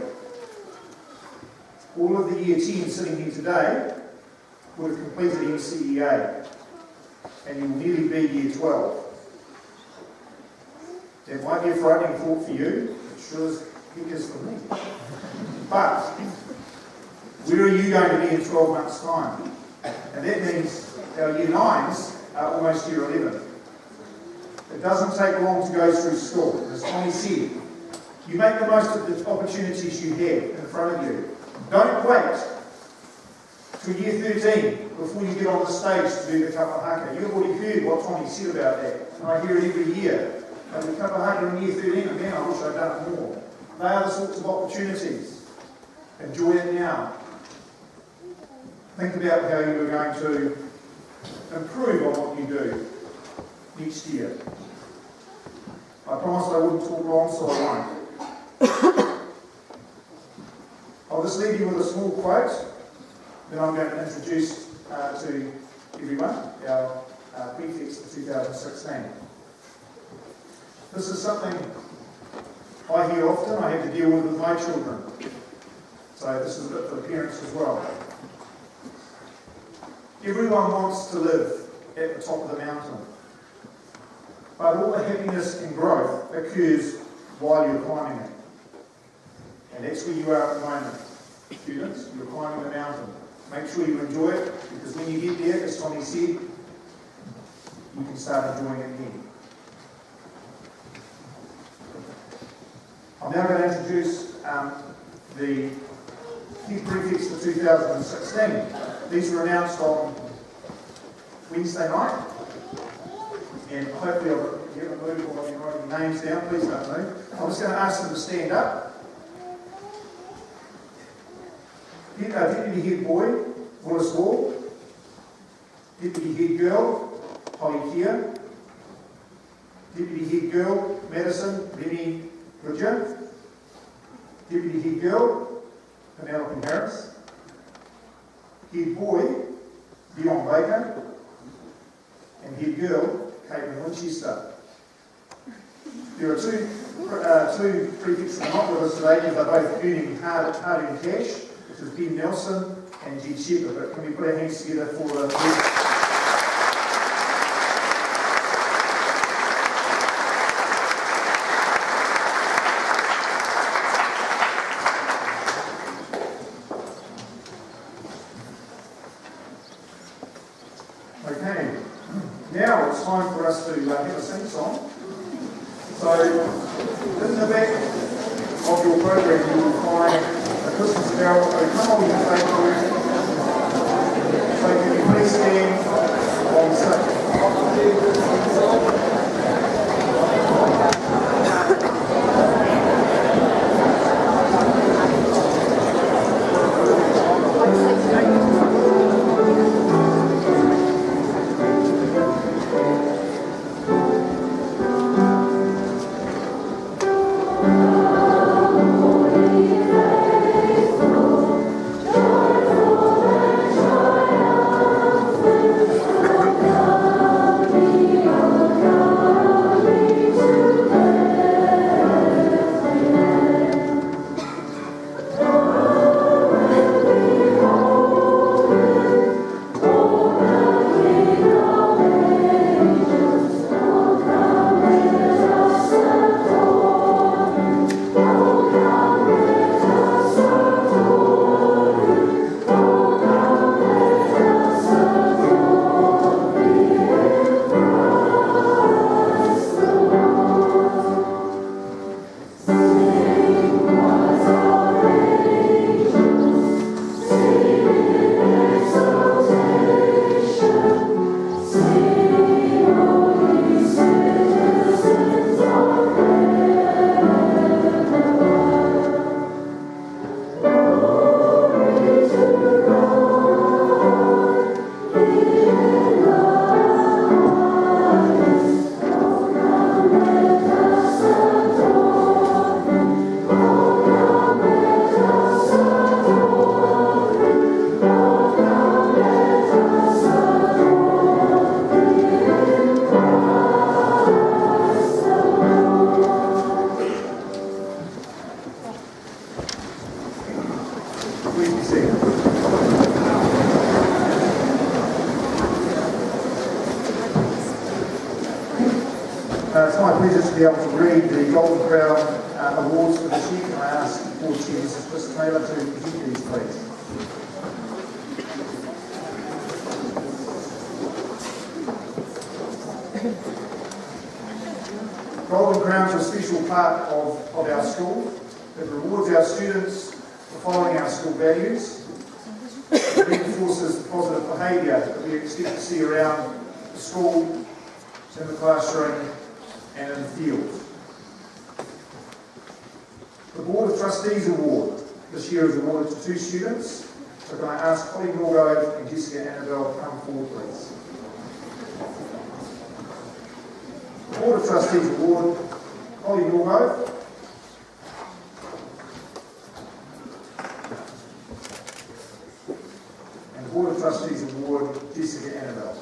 all of the Year 10 sitting here today would have completed MCEA, and you will nearly be Year 12. That might be a frightening thought for you, it sure as heck is for me. But where are you going to be in 12 months' time? And that means our Year 9s are almost Year 11. It doesn't take long to go through school. As Tommy said, you make the most of the opportunities you have in front of you. Don't wait till Year 13 before you get on the stage to do the kapahaka. You've already heard what Tommy said about that. And I hear it every year. And the kapahaka in Year 13, and man, I wish I'd done it more. They are the sorts of opportunities. Enjoy it now. Think about how you are going to improve on what you do next year. I promised I wouldn't talk long, so I won't. I'll just leave you with a small quote, then I'm going to introduce to everyone our prefix for 2016. This is something I hear often. I have to deal with my children. So this is a bit for the parents as well. Everyone wants to live at the top of the mountain. But all the happiness and growth occurs while you're climbing it. And that's where you are at the moment, students. You're climbing the mountain. Make sure you enjoy it, because when you get there, as Tommy said, you can start enjoying it again. I'm now going to introduce the key prefix for 2016. These were announced on Wednesday night, and hopefully I'll you haven't moved or you're writing names down, please don't move. I'm just going to ask them to stand up. Deputy Head Boy, Willis Wall. Deputy Head Girl, Holly Keir. Deputy Head Girl, Madison, Rennie Goodger. Deputy Head Girl, Penelope Harris. Head Boy, Dion Baker. And Head Girl, Caitlin Winchester. There are two prefects that are not with us today because they're both earning hard-earned cash, which is Ben Nelson and Jed Shepherd. But can we put our hands together for the Okay, now it's time for us to have a sing-song. So, in the back of your program you will find a Christmas carol. So come on, you faithful. So can you please stand while we sing? Please be seated. It's my pleasure to be able to read the Golden Crown Awards for this year. Can I ask Board Chair Mrs. Chris Taylor to present these, please? Golden Crowns are a special part of our school. It rewards our students for following our school values. It reinforces the positive behaviour that we expect to see around the school, in the classroom and in the field. The Board of Trustees Award this year is awarded to 2 students. So can I ask Holly Norgove and Jessica Annabelle to come forward, please. The Board of Trustees Award, Holly Norgove. And the Board of Trustees Award, Jessica Annabelle.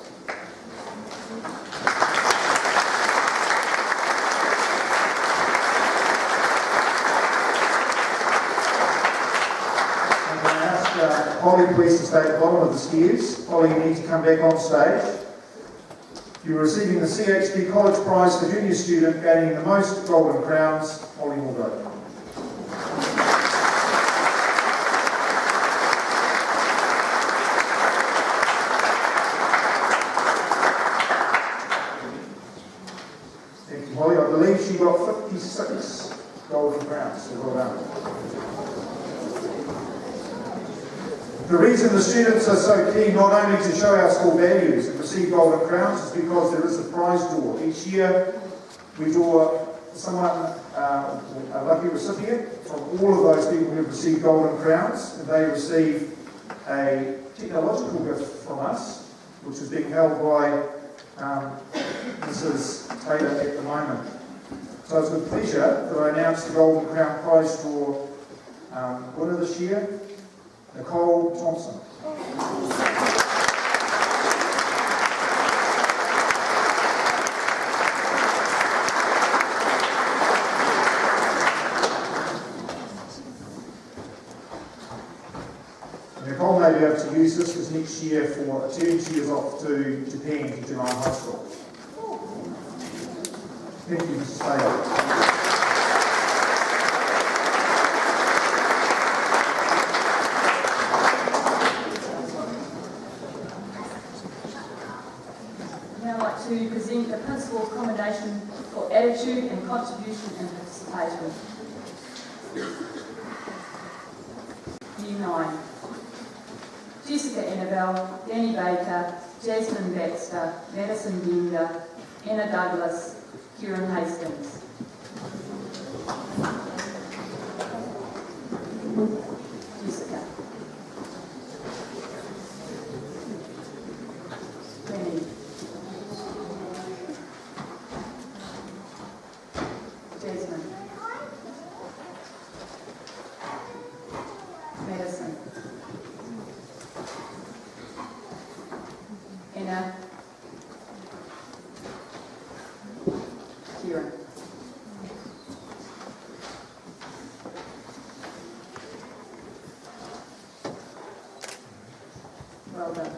Holly, please to stay at the bottom of the stairs. Holly, you need to come back on stage. You're receiving the CHB College Prize for Junior Student, gaining the most Golden Crowns. Holly will go. Thank you, Holly. I believe she got 56 Golden Crowns, so well done. The reason the students are so keen not only to show our school values and receive Golden Crowns is because there is a prize draw each year We draw someone, a lucky recipient from all of those people who have received golden crowns, and they receive a technological gift from us, which is being held by Mrs. Taylor at the moment. So it's with pleasure that I announce the Golden Crown Prize draw winner this year, Nicole Thompson. Nicole may be able to use this as next year for 2 years off to Japan to July High School. Thank you, Mrs. Taylor. Now I'd like to present the Principal's Commendation for Attitude and Contribution and Participation. Year 9. Jessica Annabelle, Danny Baker, Jasmine Baxter, Madison Bender, Anna Douglas, Kieran Hastings. Jessica. Danny. Jasmine. Madison. Anna. Kieran. Well done.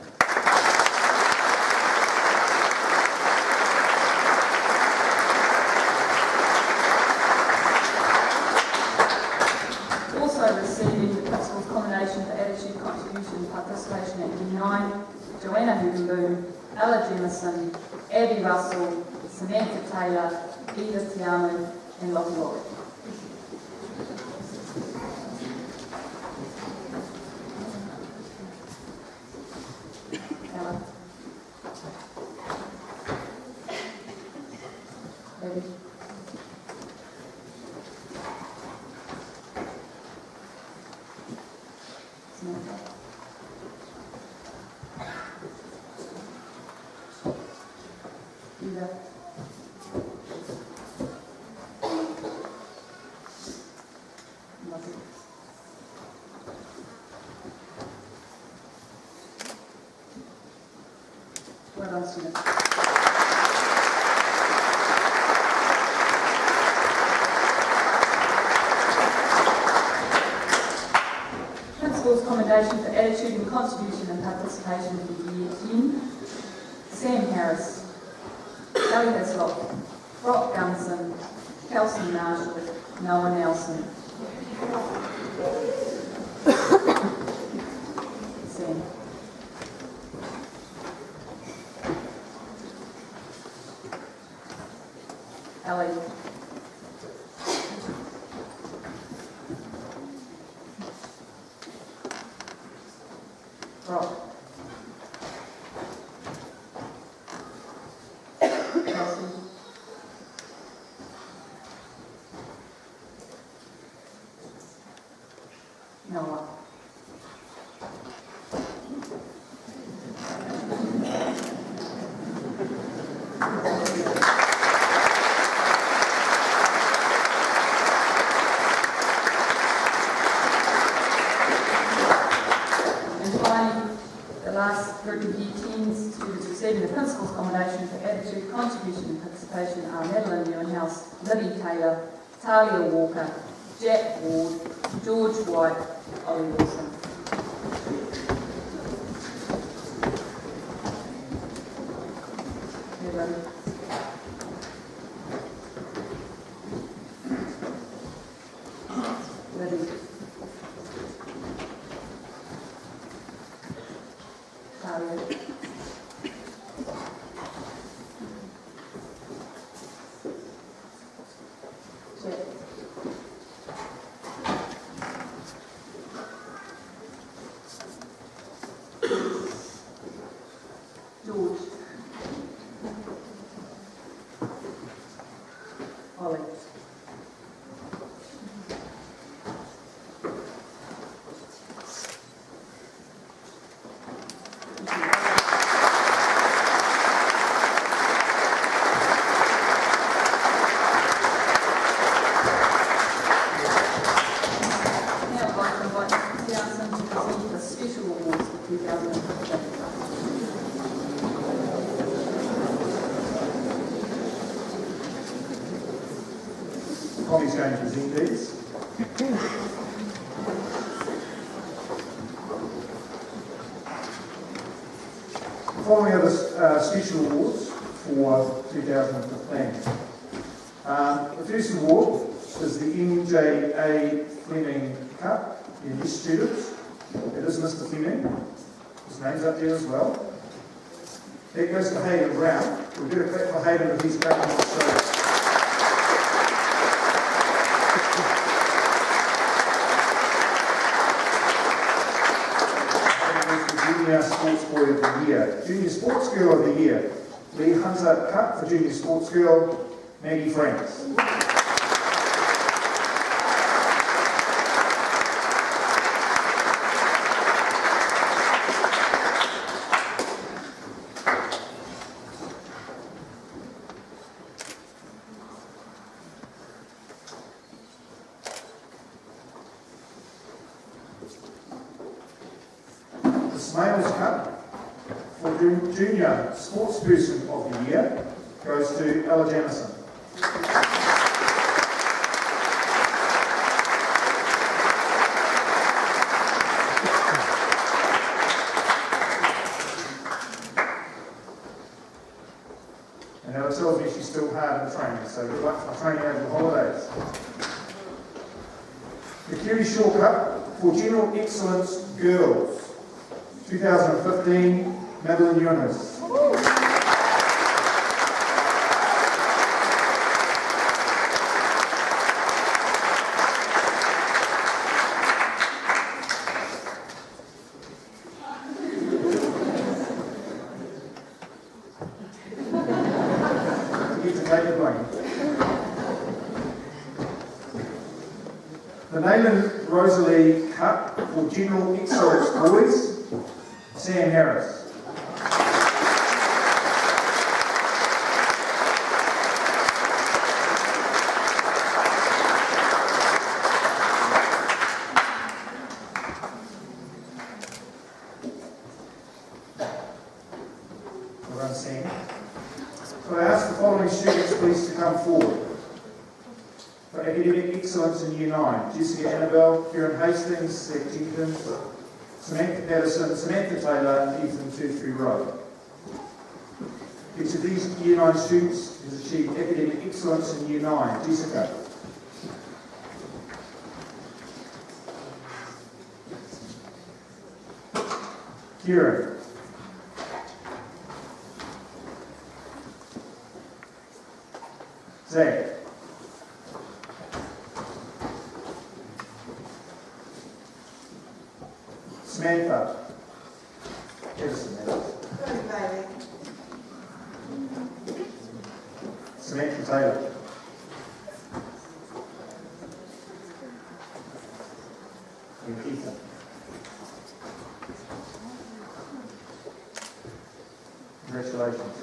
Also receiving the Principal's Commendation for Attitude, Contribution and Participation at Year 9, Joanna Hugenboom, Ella Jemison, Abby Russell, Samantha Taylor, Edith Tiamu, and Lockie Locke. Ella. Abby. Samantha. Eva. Lockie. Well done, students. Principal's Commendation for Attitude and Contribution and Participation for Year 10. Sam Harris, Ellie Hislop, Brock Gunson, Kelsey Marshall, Noah Nelson. Sam. Ellie. Brock. Kelsey. Noah. And finally, the last group of Year 10 students receiving the Principal's Commendation for Attitude, Contribution and Participation are Madeline Newenhouse, Libby Taylor, Talia Walker, Jack Ward, George White, Ollie Wilson. Madeline. Libby. Talia. Jack. George. 2015. Tommy's going to present these. The following are the special awards for 2015. The first award is the MJA Fleming Cup, the English students. It is Mr. Fleming. His name's up there as well. That goes to Hayden Brown. We'll get a clap for Hayden if he's coming on stage. Junior Sports Boy of the Year. Junior Sports Girl of the Year. Lee Hunter Cup for Junior Sports Girl, Maggie Franks. The Smails Cup for Junior Sportsperson of the Year goes to Ella Jamison. And Ella tells me she's still hard in training, so good luck for training over the holidays. The Kerry Shaw Cup for General Excellence Girls, 2015, Madeline Jonas. The Nayland Rosalie Cup for General Excellence Boys, Sam Harris. Well done, Sam. So I ask the following students please to come forward. For academic excellence in Year 9, Jessica Annabelle, Kieran Hastings, Zach Jenkins, Samantha Patterson, Samantha Taylor, and Ethan Turfree-Rowe. Each of these Year 9 students has achieved academic excellence in Year 9. Jessica. Kieran. Zach. Samantha. Samantha Taylor. And Ethan. Congratulations.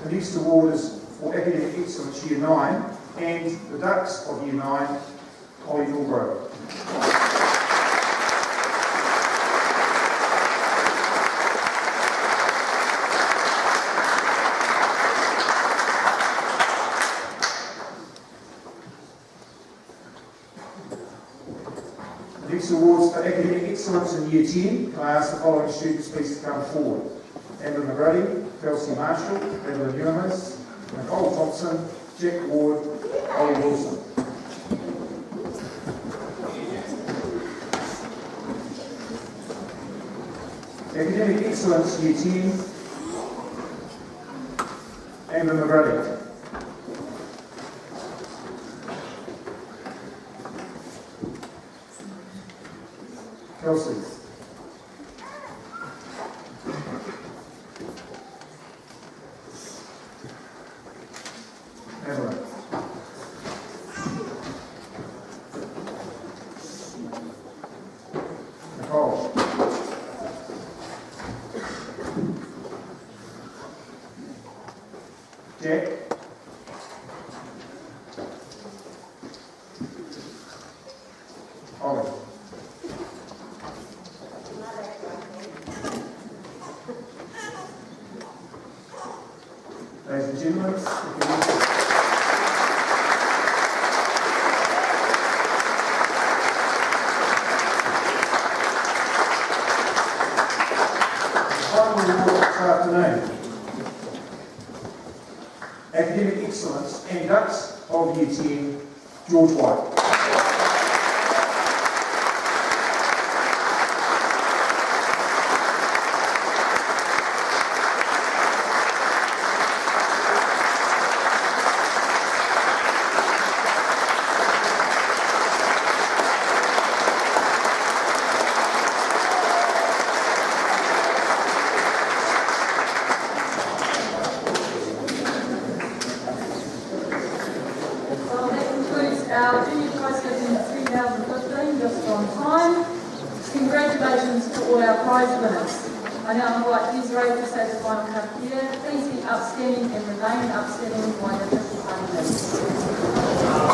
The next award is for Academic Excellence Year 9 and the Ducks of Year 9, Holly Milgrove. The next awards for Academic Excellence in Year 10, can I ask the following students please to come forward. Amber McGrady, Kelsey Marshall, Evelyn Unamis, Nicole Thompson, Jack Ward, Ollie Wilson. Academic Excellence Year 10, Amber McGrady. Kelsey. Evelyn. Nicole. Jack. Ollie. Ladies and gentlemen, final award this afternoon. Academic Excellence and Dux of Year 10, George White. Well, that concludes our junior Prizegiving 2015, just on time. Congratulations to all our prize winners. I now invite Desiree to say the final couple here. Please be upstanding and remain upstanding while the official party meets.